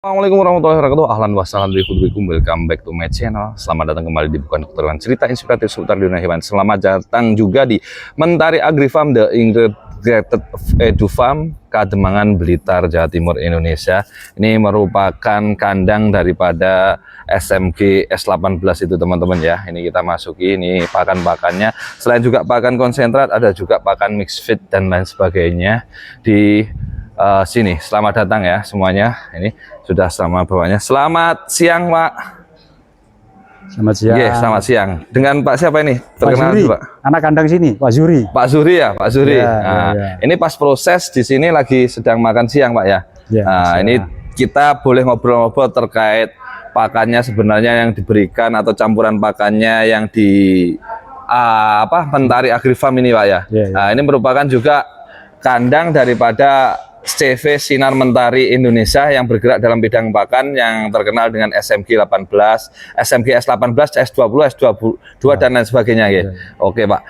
Assalamualaikum warahmatullahi wabarakatuh. Ahlan wa sahlan bikum. Welcome back to my channel. Selamat datang kembali di Bukan Dokter Hewan, cerita inspiratif seputar dunia hewan. Selamat datang juga di Mentari Agri Farm, The Integrated Edu Farm, Kademangan, Blitar, Jawa Timur, Indonesia. Ini merupakan kandang daripada SMG S18 itu teman-teman ya. Ini kita masuki, ini pakan-pakannya. Selain juga pakan konsentrat, ada juga pakan mix feed dan lain sebagainya di sini. Selamat datang ya semuanya. Ini sudah sama bawahnya. Selamat siang Pak. Selamat siang. Iya, selamat siang. Dengan Pak siapa ini? Terkenal dulu, Pak. Anak kandang sini, Pak Zuri. Pak Zuri ya, Pak Zuri. Ya, nah, ya. Ini pas proses di sini lagi sedang makan siang Pak ya. Ya, nah, ini kita boleh ngobrol-ngobrol terkait pakannya sebenarnya yang diberikan atau campuran pakannya yang di Mentari Agri Farm ini Pak ya. Ya, ya. Nah, ini merupakan juga kandang daripada CV Sinar Mentari Indonesia yang bergerak dalam bidang pakan yang terkenal dengan SMG 18, SMG S18, S20, S22 dan lain sebagainya ya. Oke Pak.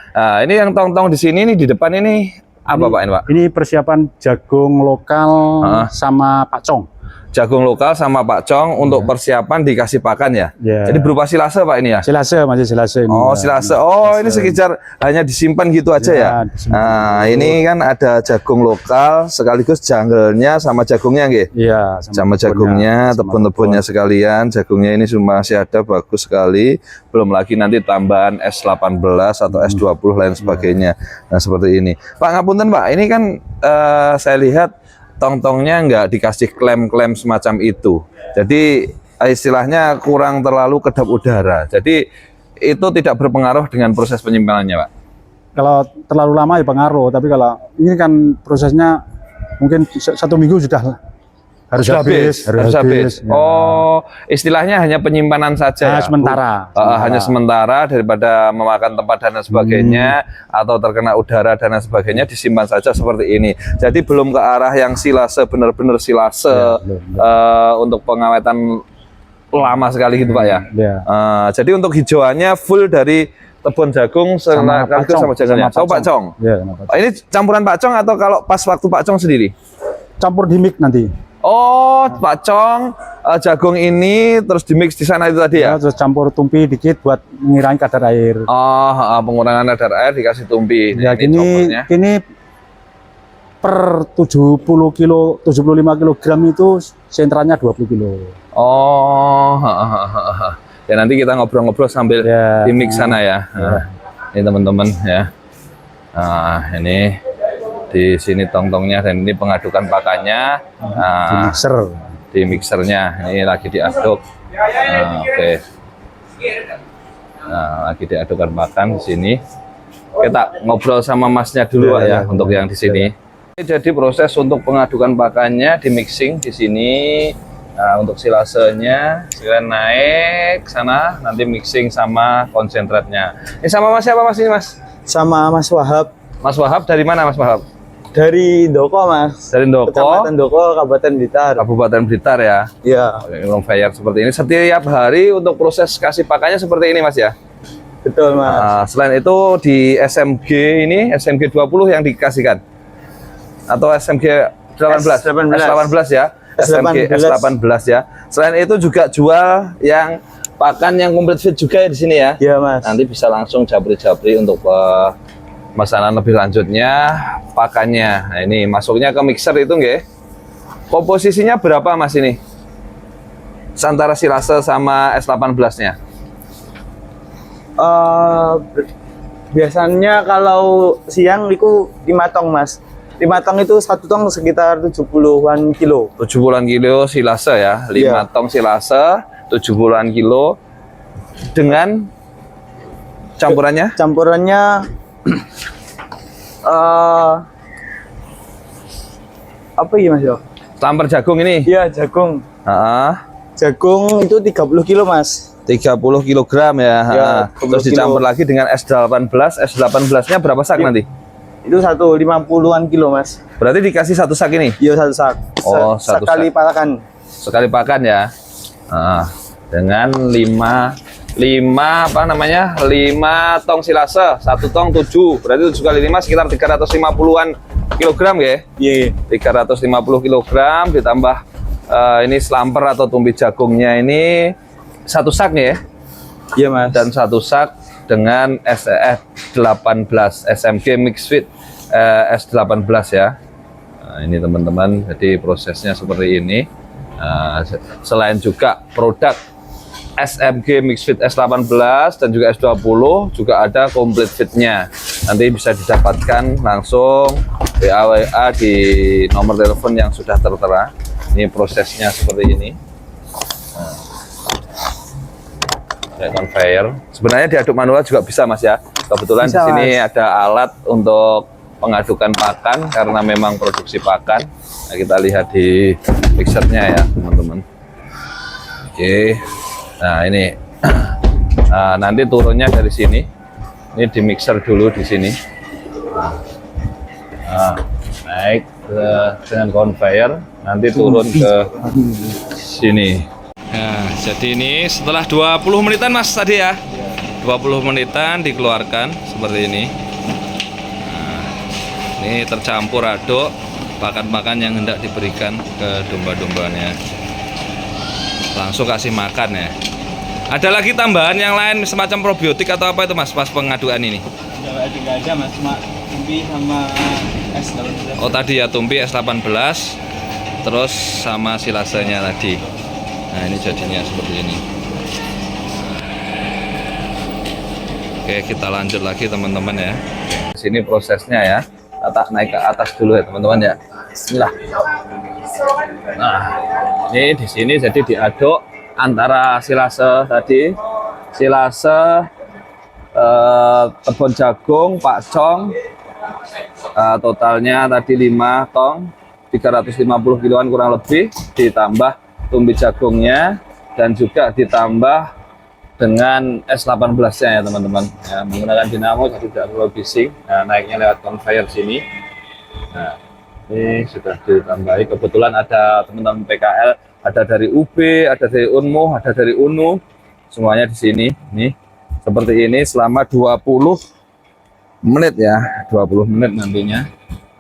Ini yang tong-tong di sini nih di depan ini apa Pak ini Pak? Ini persiapan jagung lokal sama pakcong. Jagung lokal sama pakcong untuk persiapan dikasih pakan ya. Ya. Jadi berupa silase Pak ini ya. Silase, masih silase ini. Oh, silase. Oh, ini sekitar hanya disimpan gitu aja ya. Nah, ini kan ada jagung lokal sekaligus jungle-nya sama jagungnya nggih. Iya, Sama jagungnya, tebun-tebunnya sekalian. Jagungnya ini masih ada, bagus sekali. Belum lagi nanti tambahan S18 atau S20 lain sebagainya. Nah, seperti ini. Pak ngapunten Pak, ini kan saya lihat tong-tongnya nggak dikasih klem-klem semacam itu. Jadi istilahnya kurang terlalu kedap udara. Jadi itu tidak berpengaruh dengan proses penyimpanannya, Pak. Kalau terlalu lama ya pengaruh, tapi kalau ini kan prosesnya mungkin 1 minggu sudah harus habis. Ya. Oh, istilahnya hanya penyimpanan saja. Sementara. Hanya sementara daripada memakan tempat dan sebagainya atau terkena udara dan sebagainya, disimpan saja seperti ini. Jadi belum ke arah yang silase, benar-benar silase untuk pengawetan lama sekali gitu Pak ya. Jadi untuk hijauannya full dari tebun jagung sama jagungnya. Oh, pakcong. Ya, ini campuran pakcong atau kalau pas waktu pakcong sendiri? Campur di mix nanti. Oh, pakcong, jagung ini terus di mix di sana itu tadi ya? Terus campur tumpi dikit buat mengurangi kadar air. Oh, pengurangan kadar air dikasih tumpi. Ya, ini per 75 kg itu sentranya 20 kilo. Oh, ya nanti kita ngobrol-ngobrol sambil di mix sana ya. Ini teman-teman ya. Nah, ini di sini tong-tongnya dan ini pengadukan pakannya di mixernya ini lagi diaduk. Oke. Nah, lagi diadukan pakan di sini. Kita ngobrol sama masnya dulu ya untuk yang di sini. Jadi proses untuk pengadukan pakannya di mixing di sini. Nah, untuk silasenya sekalian naik sana nanti mixing sama konsentratnya. Ini sama Mas siapa Mas ini Mas? Sama Mas Wahab. Mas Wahab dari mana Mas Wahab? Dari Ndoko Mas. Dari Ndoko. Kecamatan Ndoko, Kabupaten Blitar. Kabupaten Blitar ya. Iya. Fair seperti ini. Setiap hari untuk proses kasih pakannya seperti ini Mas ya. Betul Mas. Selain itu di SMG ini SMG 20 yang dikasihkan atau SMG 18 S18 ya. SMG S18 ya. Selain itu juga jual yang pakan yang komplit fit juga ya di sini ya. Iya Mas. Nanti bisa langsung jabri-jabri untuk pemesanan lebih lanjutnya pakannya. Nah, ini masuknya ke mixer itu nggih. Komposisinya berapa Mas ini? Antara silase sama S18-nya? Biasanya kalau siang itu 5 tong Mas. 5 tong itu 1 tong sekitar 70-an kilo. 70-an kilo silase ya. 5 tong silase 70-an kilo dengan campurannya? Campurannya apa ya Mas yo? Tampar jagung ini? Iya, jagung. Jagung itu 30 kilo Mas. 30 kg ya. Terus dicampur lagi dengan S18. S18-nya berapa sak nanti? Itu 50-an kilo Mas. Berarti dikasih 1 sak ini? Iya, 1 sak. Oh, 1 sekali sak. pakan. Sekali pakan ya. Dengan 5 tong silase, 1 tong 7. Berarti 7 kali 5 sekitar 350-an kilogram ya. Iya. 350 kilogram ditambah ini slamper atau tumpi jagungnya ini satu sak nih ya. Iya Mas. Dan satu sak dengan SEF 18 SMG Mix Fit S18 ya. Nah, ini teman-teman, jadi prosesnya seperti ini. Selain juga produk SMG Mix Fit S18 dan juga S20 juga ada complete fitnya. Nanti bisa didapatkan langsung WA di nomor telepon yang sudah tertera. Ini prosesnya seperti ini. Kayak conveyor. Sebenarnya diaduk manual juga bisa Mas ya. Kebetulan Bisa, di sini Mas. ada alat untuk pengadukan pakan karena memang produksi pakan. Nah, kita lihat di mixernya ya teman-teman. Oke. Nah ini, nah, nanti turunnya dari sini. Ini di mixer dulu di sini. Nah, naik dengan conveyor, nanti turun ke sini. Nah, jadi ini setelah 20 menitan Mas tadi ya. 20 menitan dikeluarkan seperti ini. Nah, ini tercampur aduk pakan-pakan yang hendak diberikan ke domba-dombanya. Langsung kasih makan ya. Ada lagi tambahan yang lain semacam probiotik atau apa itu Mas pas pengaduan ini? Enggak ada Mas, cuma tumpi sama S18. Oh tadi ya tumpi S18 terus sama silasanya tadi. Nah ini jadinya seperti ini. Oke kita lanjut lagi teman-teman ya. Sini prosesnya ya. Naik ke atas dulu ya teman-teman ya. Bismillah. Nah ini di sini jadi diaduk antara silase tadi, silase tepung jagung, pakcong, totalnya tadi 5 tong, 350 kiloan kurang lebih, ditambah tumpi jagungnya dan juga ditambah dengan S18-nya ya teman-teman. Ya, menggunakan dinamo jadi tidak perlu bising. Nah, naiknya lewat conveyor sini. Nah, ini sudah ditambahi. Kebetulan ada teman-teman PKL, ada dari UB, ada dari Unmu, ada dari UNU, semuanya di sini. Nih, seperti ini selama 20 menit ya, 20 menit nantinya.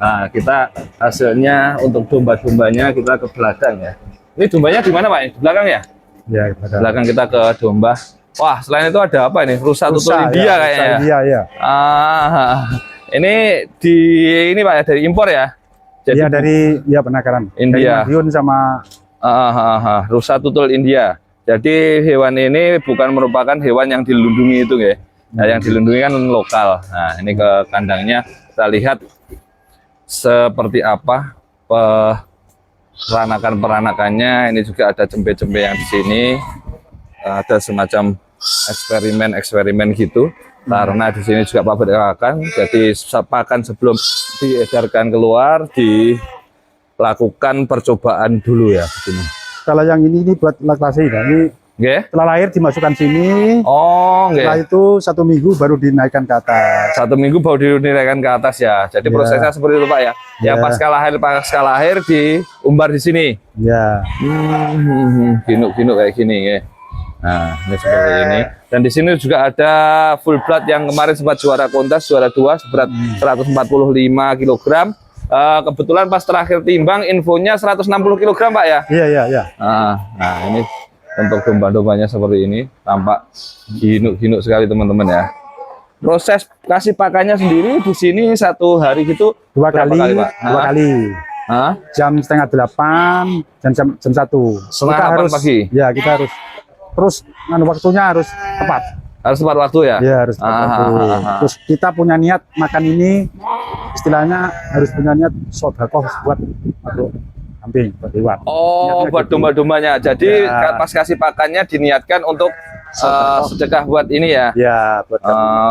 Nah, kita hasilnya untuk domba-dombanya kita ke belakang ya. Ini dombanya di mana Pak? Di belakang ya? Ya, Belakang kita ke domba. Wah, selain itu ada apa ini? Rusa tutul India kayaknya ya. India ya. Ini ini Pak ya dari impor ya? Iya dari penangkaran. India. Dari Madiun sama Rusa tutul India. Jadi hewan ini bukan merupakan hewan yang dilindungi itu ya. Nah, yang dilindungi kan lokal. Nah, ini ke kandangnya kita lihat seperti apa peranakan-peranakannya. Ini juga ada cempe-cempe yang di sini. Ada semacam eksperimen gitu. Karena di sini juga pabrik pakan. Jadi pakan sebelum diedarkan keluar dilakukan percobaan dulu ya di sini. kalau yang ini buat laktasi ya. Ini Nggih. setelah lahir dimasukkan sini. Oh, nggih. Setelah itu 1 minggu baru dinaikkan ke atas. 1 minggu baru dinaikkan ke atas ya. Jadi Ya. prosesnya seperti itu Pak ya. Yang Ya. pasca lahir diumbar di sini. Ya. Ginuk-ginuk kayak gini ya. Nah, ini seperti ini. Dan di sini juga ada full blood yang kemarin sempat juara kontes, juara 2 seberat 145 kg. Kebetulan pas terakhir timbang infonya 160 kg Pak ya. Iya. Nah, ini untuk domba-dombanya seperti ini, tampak ginuk-ginuk sekali teman-teman ya. Proses kasih pakannya sendiri di sini 1 hari gitu Dua berapa kali, Pak? dua kali. Hah? Jam setengah 8 dan jam 1. Setengah Kita 8 harus, pagi? Ya, kita harus terus waktunya harus tepat. Harus tepat waktu ya? Ya, harus tepat waktu. Terus kita punya niat makan ini, istilahnya harus punya niat sedekah buat kambing, buat hewan. Oh, Niatnya buat gitu. domba-dombanya. Jadi Ya. pas kasih pakannya diniatkan untuk sedekah buat ini ya. Ya, buat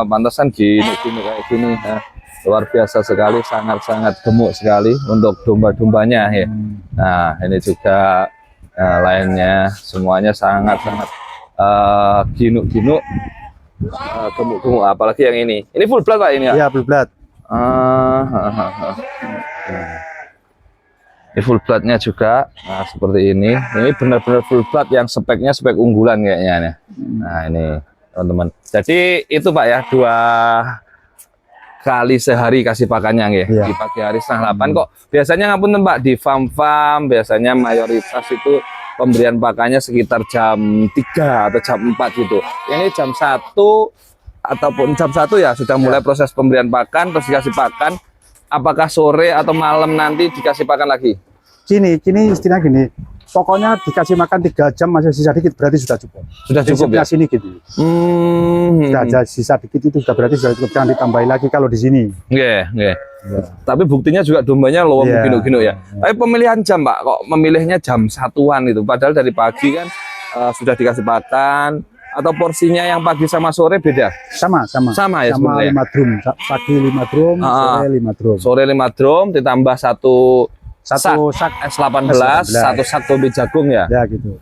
Pantesan gini kayak gini. Ya. Luar biasa sekali, sangat-sangat gemuk sekali untuk domba-dombanya ya. Nah, ini juga lainnya semuanya sangat-sangat ginuk-ginuk, gemuk-gemuk. Apalagi yang ini. Ini full blood Pak ini ya? ya berblat. Ini full bloodnya juga, nah seperti ini. Ini benar-benar full blood yang speknya spek unggulan kayaknya. Nah ini teman-teman. Jadi itu Pak ya kali sehari kasih pakannya nggih. Iya. Di pagi hari setengah 8 kok. Biasanya ngapunten Pak di farm-farm biasanya mayoritas itu pemberian pakannya sekitar jam 3 atau jam 4 gitu. Ini jam 1 ataupun jam 1 ya sudah mulai proses pemberian pakan terus dikasih pakan. Apakah sore atau malam nanti dikasih pakan lagi? Kini istilahnya gini, pokoknya dikasih makan 3 jam masih sisa dikit berarti sudah cukup. Sudah cukup ya? Sini gitu. Sudah ada sisa dikit itu sudah berarti sudah cukup, jangan ditambahin lagi kalau di sini. Nggih, nggih. Ya. Tapi buktinya juga dombanya loh Iya. gino-gino ya. Tapi pemilihan jam Pak, kok memilihnya jam 1-an itu. Padahal dari pagi kan sudah dikasih pakan atau porsinya yang pagi sama sore beda. Sama Sama ya sama sebenarnya. 5 drum, pagi 5 drum, sore 5 drum. Sore 5 drum ditambah satu Satu sak S18, S18. satu sak topi jagung ya. ya gitu.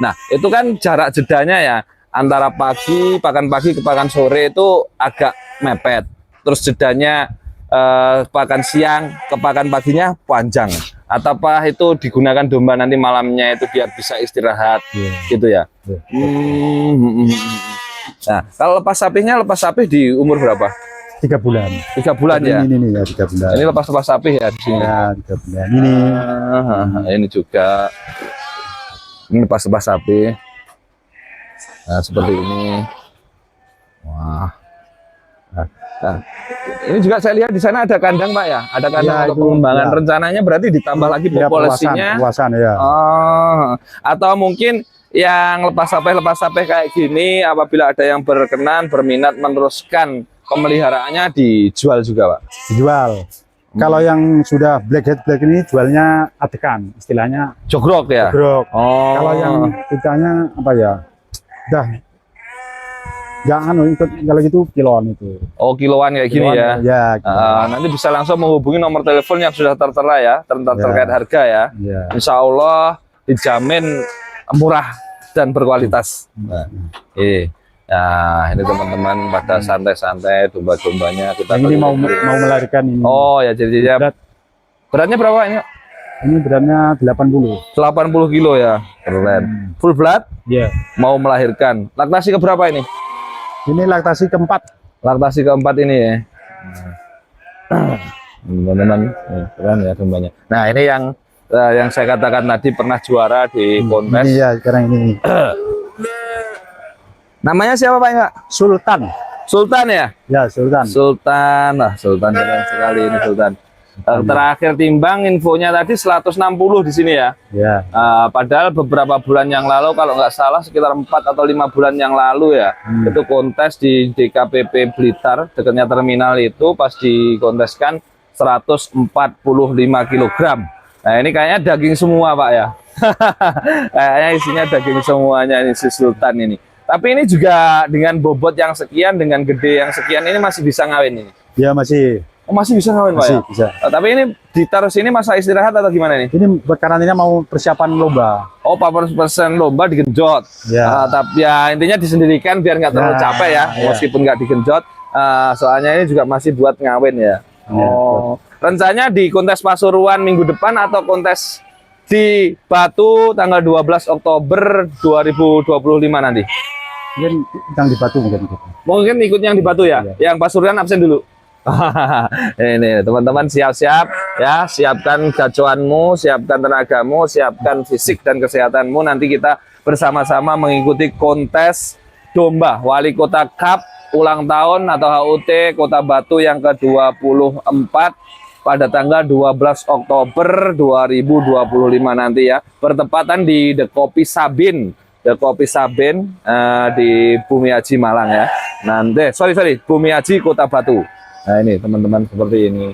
Nah, itu kan jarak jedanya ya antara pakan pagi ke pakan sore itu agak mepet. Terus jedanya pakan siang ke pakan paginya panjang. Ataukah itu digunakan domba nanti malamnya itu biar bisa istirahat Iya. gitu ya? Iya. Nah, kalau lepas sapi di umur berapa? 3 bulan. 3 bulan ya? Ini ya 3 bulan. Ini lepas sapi ya di sini. Ya 3 bulan. Ini Ini juga. Ini lepas sapi. Nah, seperti ini. Wah. Nah, ini juga saya lihat di sana ada kandang Pak ya, ada kandang Ya, untuk itu, pengembangan. ya. Rencananya berarti ditambah lagi ya populasinya. luasan ya. Oh, atau mungkin yang lepas sapi kayak gini, apabila ada yang berkenan, berminat meneruskan pemeliharaannya dijual juga Pak. Dijual. Kalau yang sudah blackhead black ini jualnya adekan, istilahnya Jogrok ya. grok. Oh. Kalau yang kitanya apa ya? Dah. Jangan ikut kalau gitu kiloan itu. Oh, kiloan kayak gini Kiloan, ya. Ya. kiloan. Nanti bisa langsung menghubungi nomor telepon yang sudah tertera ya, terkait harga ya. Ya. Insya Allah dijamin murah dan berkualitas. Nah, ini teman-teman pada santai-santai domba-dombanya kita. Yang ini mau melahirkan ini. Oh ya, jadi beratnya berapa ini? Ini beratnya 80. 80 kilo ya, keren. Full blood, Ya. mau melahirkan. Laktasi keberapa ini? Ini laktasi keempat. Laktasi keempat ini ya. Teman-teman, keren ya dombanya. Nah ini yang saya katakan tadi pernah juara di kontes. Ini ya sekarang ini. Namanya siapa Pak Enggak? Sultan. Sultan ya? Ya, Sultan. Sultan, Sultan keren sekali ini Sultan. Terakhir timbang infonya tadi 160 di sini ya. Ya. Padahal beberapa bulan yang lalu kalau nggak salah sekitar 4 atau 5 bulan yang lalu ya, itu kontes di DKPP Blitar dekatnya terminal itu pas dikonteskan 145 kg. Nah ini kayaknya daging semua Pak ya. Kayaknya isinya daging semuanya ini si Sultan ini. Tapi ini juga dengan bobot yang sekian, dengan gede yang sekian ini masih bisa ngawin ini. Ya masih. Oh, masih bisa ngawin Pak Masih ya? bisa. Tapi ini ditaruh sini masa istirahat atau gimana nih? Ini buat karantina mau persiapan lomba. Oh, 40% lomba digenjot. Ya. Tapi ya intinya disendirikan biar nggak terlalu Ya, capek ya, ya. meskipun nggak digenjot. Soalnya ini juga masih buat ngawin ya. Oh, rencananya di kontes Pasuruan minggu depan atau kontes di Batu tanggal 12 Oktober 2025 nanti? Mungkin yang di Batu mungkin. Mungkin ikut yang di Batu ya? Iya. Yang Pasuruan absen dulu. Ini teman-teman siap-siap ya, siapkan gacuanmu, siapkan tenagamu, siapkan fisik dan kesehatanmu. Nanti kita bersama-sama mengikuti kontes domba Wali Kota Cup ulang tahun atau HUT Kota Batu yang ke-24 pada tanggal 12 Oktober 2025 nanti ya, bertepatan di The Kopi Sabin. The Kopi Sabin di Bumi Aji Malang ya. Nanti Bumi Aji Kota Batu. Nah ini teman-teman seperti ini.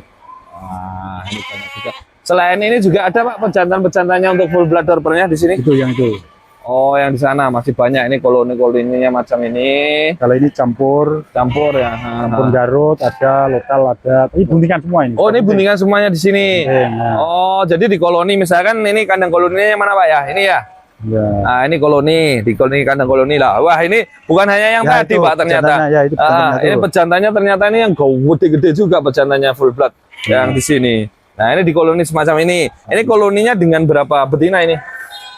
Wah ini banyak juga. Selain ini juga ada Pak pejantan-pejantannya untuk full blood dorpernya di sini. Itu yang itu. Oh yang di sana masih banyak ini koloni-koloninya macam ini. Kalau ini campur Ya. campur Garut, ada lokal, ada. Ini buntingan semua ini. Oh ini buntingan semuanya di sini. Nah. Oh jadi di koloni misalkan ini kandang koloninya mana Pak ya? Ini ya. Ya. Nah ini koloni, di koloni kandang koloni lah. Wah ini bukan hanya yang Ya, tadi itu, Pak ternyata. pejantannya, ya, itu pejantannya Ini tuh. pejantannya ternyata ini yang gede-gede juga pejantannya full blood yang di sini. Nah ini di koloni semacam ini. Ini koloninya dengan berapa betina ini?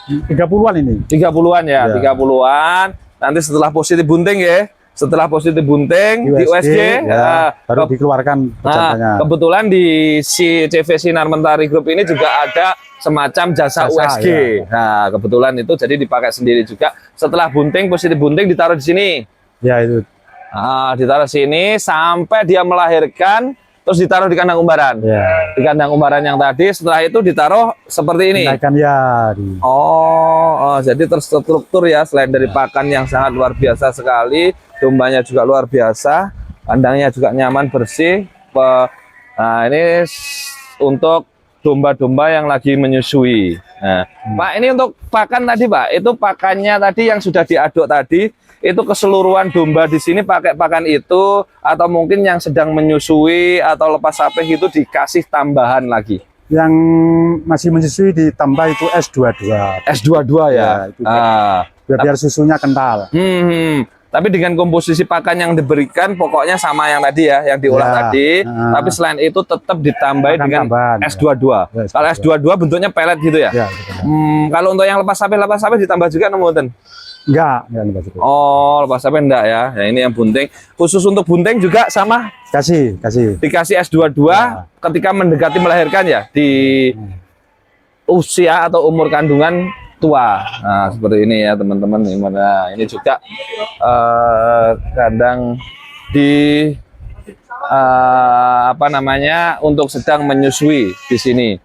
30-an ini. 30-an ya, Ya. 30-an. Nanti setelah positif bunting ya, setelah positif bunting di USG, ya, baru dikeluarkan pejantannya. kebetulan di si CV Sinar Mentari Group ini juga ada semacam jasa USG. Ya. Nah, kebetulan itu jadi dipakai sendiri juga. Setelah bunting, positif bunting ditaruh di sini. Ya itu. Nah, ditaruh sini sampai dia melahirkan, terus ditaruh di kandang umbaran. Ya. Di kandang umbaran yang tadi, setelah itu ditaruh seperti ini. Naikkan ya. Jadi terstruktur ya, selain dari pakan yang sangat luar biasa sekali, dombanya juga luar biasa, kandangnya juga nyaman, bersih. Nah, ini untuk domba-domba yang lagi menyusui. Nah, Pak, ini untuk pakan tadi, Pak, itu pakannya tadi yang sudah diaduk tadi, itu keseluruhan domba di sini pakai pakan itu, atau mungkin yang sedang menyusui atau lepas sapeh itu dikasih tambahan lagi? Yang masih menyusui ditambah itu S22. S22 ya? Itu biar susunya kental. Tapi dengan komposisi pakan yang diberikan pokoknya sama yang tadi ya, yang diolah tadi. Tapi selain itu tetap ditambahi Pakan dengan tambahan, S22. Ya, Kalau S22 bentuknya pelet gitu ya? Ya, Kalau untuk yang lepas sapeh ditambah juga nemuin? enggak. Oh, lepas sapeh enggak ya? Ya ini yang bunting. Khusus untuk bunting juga sama? Kasih. Dikasih S22 ketika mendekati melahirkan ya? Di usia atau umur kandungan tua. Nah, seperti ini ya teman-teman. Nah, ini juga kandang di untuk sedang menyusui di sini.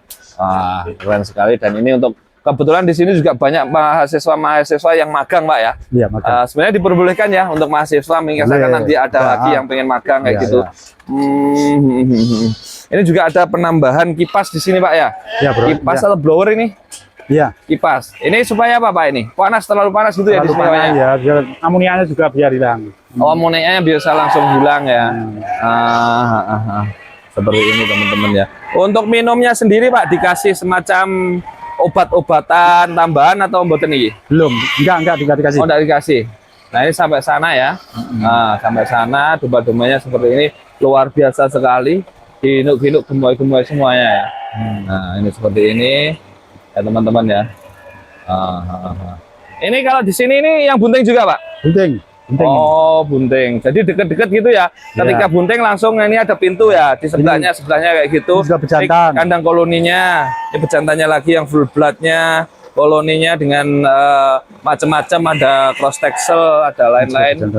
Keren sekali. Dan ini untuk kebetulan di sini juga banyak mahasiswa yang magang, Pak ya. Iya, magang. Sebenarnya diperbolehkan ya untuk mahasiswa, misalkan nanti ada lagi yang pengen magang kayak gitu. Ini juga ada penambahan kipas di sini, Pak ya. Iya, Bro. Kipas atau blower ini? Iya. Kipas. Ini supaya apa, Pak ini? Terlalu panas gitu ya di sini, Pak ya? Ya, biar amoniaknya juga biar hilang. Oh, amoniaknya biasa langsung hilang ya. Seperti ini teman-teman ya. Untuk minumnya sendiri, Pak, dikasih semacam obat-obatan tambahan atau mboten iki? Belum. Enggak dikasih. Oh, enggak dikasih. Nah, ini sampai sana ya. Nah, sampai sana domba-dombanya seperti ini luar biasa sekali. Hinuk-hinuk gemoy-gemoy semuanya ya. Nah, ini seperti ini ya teman-teman ya. Ini kalau di sini ini yang bunting juga, Pak? Bunting. Oh, bunting. Jadi deket-deket gitu ya. Ketika bunting langsung ini ada pintu ya di sebelahnya kayak gitu. Ini juga bejantan. Ini kandang koloninya. Ini bejantannya lagi yang full bloodnya. Koloninya dengan macam-macam, ada cross texel, ada lain-lain.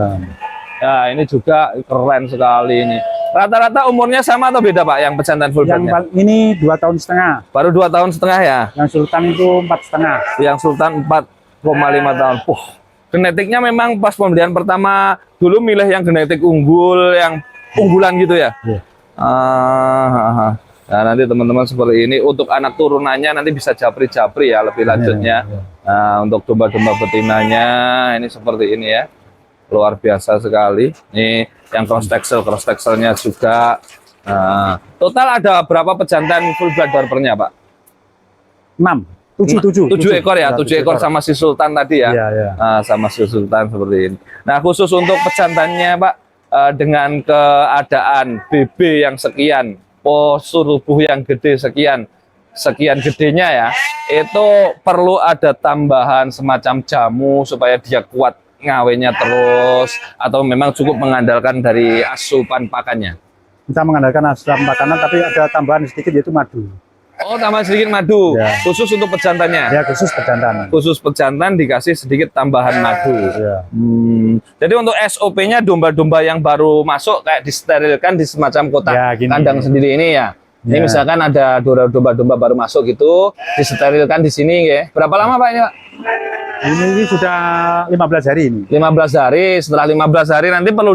Ya, ini juga keren sekali ini. Rata-rata umurnya sama atau beda, Pak, yang pejantan full bloodnya? Yang ini 2,5 tahun. Baru 2 tahun setengah ya? Yang Sultan itu 4,5. Yang Sultan 4,5 tahun. Genetiknya memang pas pembelian pertama dulu milih yang genetik unggul, yang unggulan gitu ya? Iya. Nah, nanti teman-teman seperti ini untuk anak turunannya nanti bisa japri-japri ya lebih lanjutnya. Nah, untuk domba-domba betinanya ini seperti ini ya. Luar biasa sekali. Ini yang cross texelnya juga. Nah, total ada berapa pejantan full blood barbernya, Pak? 7 ekor ya, 7 ekor sama si Sultan tadi ya. Iya. Nah, sama si Sultan seperti ini. Nah, khusus untuk pejantannya, Pak, dengan keadaan BB yang sekian, postur tubuh yang gede sekian gedenya ya, itu perlu ada tambahan semacam jamu supaya dia kuat ngawenya terus, atau memang cukup mengandalkan dari asupan pakannya? Kita mengandalkan asupan makanan, tapi ada tambahan sedikit yaitu madu. Oh, tambah sedikit madu, ya. Khusus untuk pejantannya? Ya, khusus pejantan. Khusus pejantan dikasih sedikit tambahan madu. Ya. Jadi untuk SOP-nya domba-domba yang baru masuk kayak disterilkan di semacam kotak kandang sendiri ini ya? Ini misalkan ada domba-domba baru masuk gitu, disterilkan di sini ya. Berapa lama, Pak, ini, Pak? Ini sudah 15 hari ini. 15 hari, setelah 15 hari nanti baru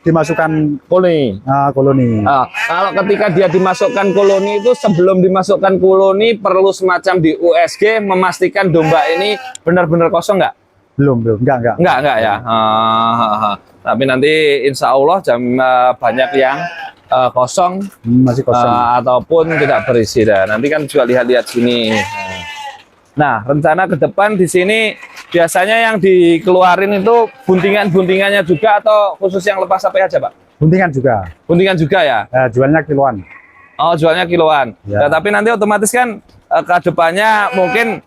dimasukkan koloni. Koloni. Kalau ketika dia dimasukkan koloni itu, sebelum dimasukkan koloni perlu semacam di USG memastikan domba ini benar-benar kosong nggak? Belum, enggak ya. Tapi nanti insya Allah banyak yang kosong, masih kosong, ataupun tidak berisi. Nanti kan juga lihat-lihat sini. Nah, rencana ke depan di sini biasanya yang dikeluarin itu buntingannya juga atau khusus yang lepas sapeh aja, Pak? Buntingan juga. Buntingan juga ya? Jualnya kiloan. Oh, jualnya kiloan. Ya. Nah, tapi nanti otomatis kan ke depannya mungkin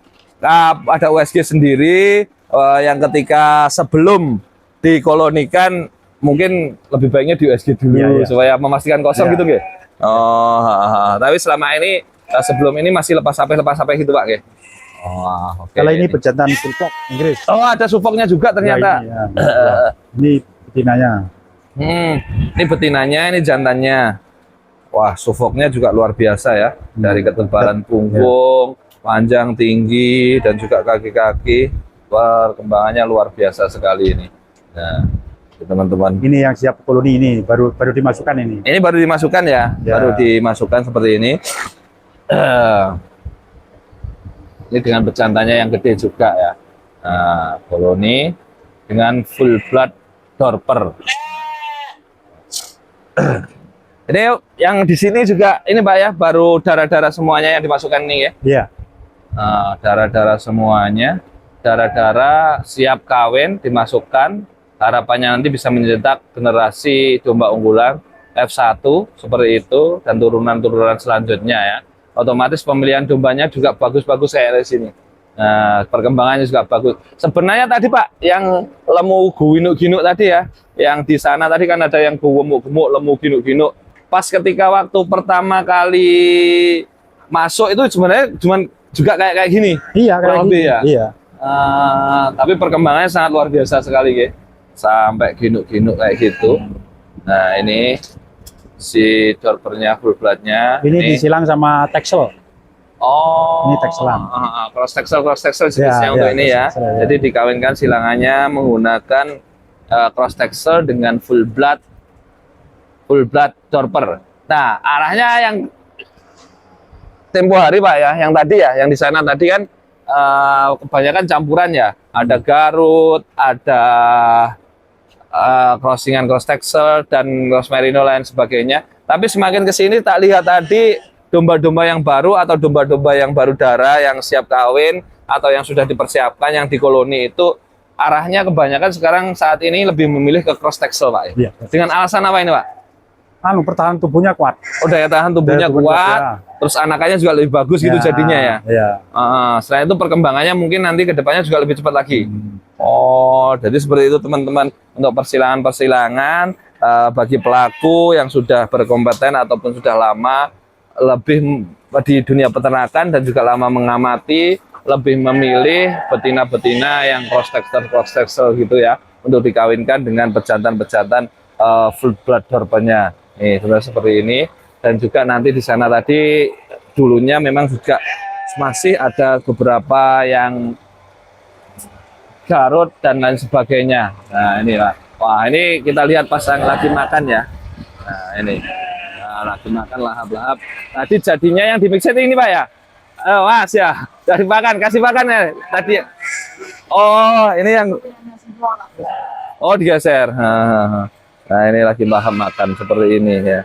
ada USG sendiri yang ketika sebelum dikolonikan mungkin lebih baiknya di USG dulu Iya, iya. supaya memastikan kosong Iya. gitu nggih. Oh, tapi selama ini sebelum ini masih lepas sampai gitu Pak nggih. Oh, oke. Kalau ini pejantan sulfok Inggris. Oh, ada supoknya juga ternyata. Ya, ini, ya. Ini betinanya. Ini betinanya, ini jantannya. Wah, sufoknya juga luar biasa ya. Dari ketebalan punggung, panjang, tinggi, dan juga kaki-kaki. Perkembangannya luar biasa sekali ini. Nah, teman-teman. Ini yang siap koloni ini baru dimasukkan ini. Ini baru dimasukkan ya, Ya. baru dimasukkan seperti ini. Ini dengan bejantannya yang gede juga ya. Nah, koloni dengan full blood dorper. Ini yang di sini juga ini Pak ya, baru darah-darah semuanya yang dimasukkan ini ya. Iya. Nah, darah-darah semuanya, darah-darah siap kawin dimasukkan. Harapannya nanti bisa mencetak generasi domba unggulan F1 seperti itu dan turunan-turunan selanjutnya ya. Otomatis pemilihan dombanya juga bagus-bagus kayak di sini. Nah, perkembangannya juga bagus. Sebenarnya tadi Pak, yang lemu ginuk-ginuk tadi ya, yang di sana tadi kan ada yang gemuk-gemuk, lemu ginuk-ginuk. Pas ketika waktu pertama kali masuk itu sebenarnya cuman juga kayak gini. Iya, Kurang kayak lebih gini. ya? Iya. Tapi perkembangannya sangat luar biasa sekali, ya. Sampai ginuk-ginuk kayak gitu. Nah, ini si dorpernya, full bloodnya. Ini disilang sama Texel. Oh, Ini texelan. Cross texel jenisnya Ya, untuk ya, ini ya. cross texel, ya. Jadi dikawinkan silangannya menggunakan cross texel dengan full blood dorper. Nah, arahnya yang tempo hari Pak ya, yang tadi ya, yang di sana tadi kan kebanyakan campuran ya. Ada Garut, ada crossingan cross texel dan cross merino lain sebagainya. Tapi semakin ke sini tak lihat tadi domba-domba yang baru atau domba-domba yang baru darah yang siap kawin atau yang sudah dipersiapkan yang di koloni itu arahnya kebanyakan sekarang saat ini lebih memilih ke cross texel Pak. Iya. Dengan alasan apa ini Pak? Pertahanan tubuhnya kuat. Oh, daya tahan tubuhnya Daya tubuhnya kuat, ya. terus anakannya juga lebih bagus gitu jadinya ya. Iya. Selain itu perkembangannya mungkin nanti ke depannya juga lebih cepat lagi. Oh, jadi seperti itu teman-teman untuk persilangan-persilangan bagi pelaku yang sudah berkompeten ataupun sudah lama lebih di dunia peternakan dan juga lama mengamati, lebih memilih betina-betina yang cross texel gitu ya untuk dikawinkan dengan pejantan-pejantan full blood dorpernya. Nih, seperti ini. Dan juga nanti di sana tadi dulunya memang juga masih ada beberapa yang Garut dan lain sebagainya. Nah, inilah. Wah, ini kita lihat pas yang lagi makan ya. Nah, ini. Nah, lagi makan lahap-lahap. Tadi jadinya yang di mixer ini Pak ya? Mas ya, dari makan, kasih makan ya tadi. Oh, ini yang digeser. Nah, ini lagi lahap makan seperti ini ya.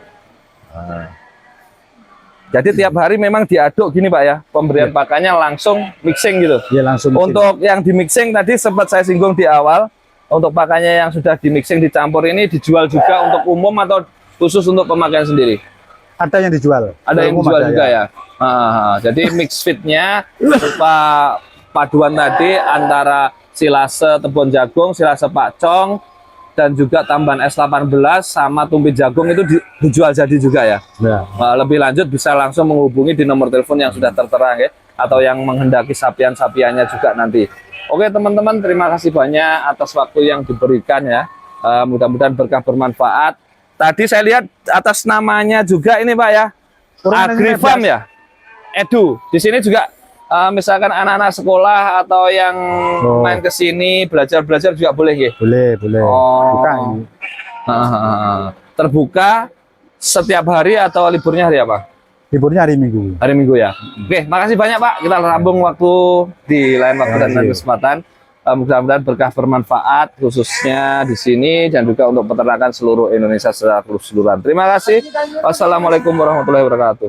Jadi tiap hari memang diaduk gini Pak ya, pemberian pakannya langsung mixing gitu. Iya, langsung. Untuk yang di mixing tadi sempat saya singgung di awal, untuk pakannya yang sudah di mixing dicampur ini dijual juga untuk umum atau khusus untuk pemakaian sendiri? Ada yang dijual. Ada yang dijual juga ya. Jadi mix feednya berupa paduan tadi antara silase tepung jagung, silase pakcong, dan juga tambahan S18 sama tumpit jagung itu dijual jadi juga ya. Ya. Lebih lanjut bisa langsung menghubungi di nomor telepon yang sudah tertera ya, atau yang menghendaki sapian-sapiannya juga nanti. Oke teman-teman, terima kasih banyak atas waktu yang diberikan ya. Mudah-mudahan berkah bermanfaat. Tadi saya lihat atas namanya juga ini Pak ya, Agrifarm ya, Edu. Di sini juga misalkan anak-anak sekolah atau yang main ke sini belajar-belajar juga boleh ya? Boleh. Oh. Buka ini. Terbuka setiap hari atau liburnya hari apa? Liburnya hari Minggu. Hari Minggu ya. Oke, makasih banyak Pak. Kita rambung waktu di lain waktu dan lain kesempatan. Mudah-mudahan berkah bermanfaat khususnya di sini dan juga untuk peternakan seluruh Indonesia secara keseluruhan. Terima kasih. Wassalamualaikum warahmatullahi wabarakatuh.